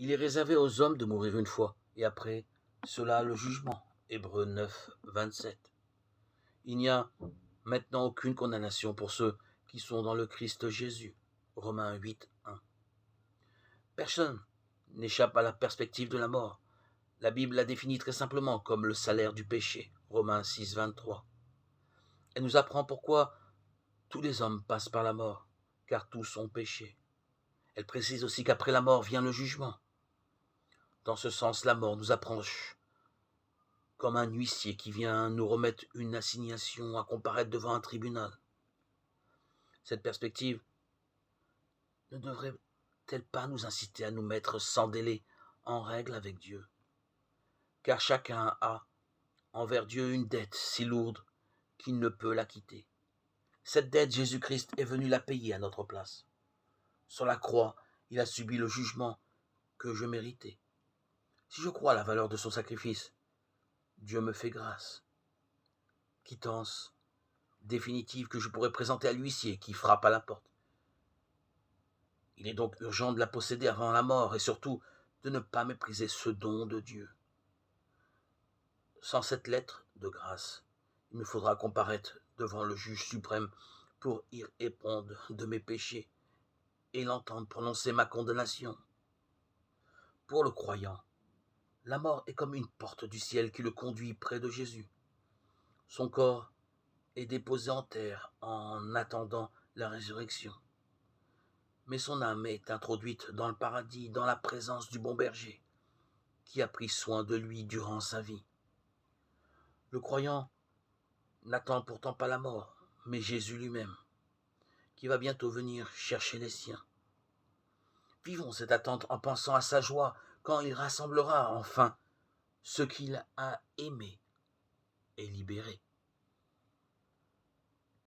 Il est réservé aux hommes de mourir une fois, et après cela le jugement. Hébreux 9, 27. Il n'y a maintenant aucune condamnation pour ceux qui sont dans le Christ Jésus. Romains 8, 1. Personne n'échappe à la perspective de la mort. La Bible la définit très simplement comme le salaire du péché. Romains 6, 23. Elle nous apprend pourquoi tous les hommes passent par la mort, car tous ont péché. Elle précise aussi qu'après la mort vient le jugement. Dans ce sens, la mort nous approche comme un huissier qui vient nous remettre une assignation à comparaître devant un tribunal. Cette perspective ne devrait-elle pas nous inciter à nous mettre sans délai en règle avec Dieu? Car chacun a envers Dieu une dette si lourde qu'il ne peut la quitter. Cette dette, Jésus-Christ est venu la payer à notre place. Sur la croix, il a subi le jugement que je méritais. Si je crois à la valeur de son sacrifice, Dieu me fait grâce. Quittance définitive que je pourrais présenter à l'huissier qui frappe à la porte. Il est donc urgent de la posséder avant la mort et surtout de ne pas mépriser ce don de Dieu. Sans cette lettre de grâce, il me faudra comparaître devant le juge suprême pour y répondre de mes péchés et l'entendre prononcer ma condamnation. Pour le croyant, la mort est comme une porte du ciel qui le conduit près de Jésus. Son corps est déposé en terre en attendant la résurrection. Mais son âme est introduite dans le paradis, dans la présence du bon berger, qui a pris soin de lui durant sa vie. Le croyant n'attend pourtant pas la mort, mais Jésus lui-même, qui va bientôt venir chercher les siens. Vivons cette attente en pensant à sa joie quand il rassemblera enfin ceux qu'il a aimés et libérés.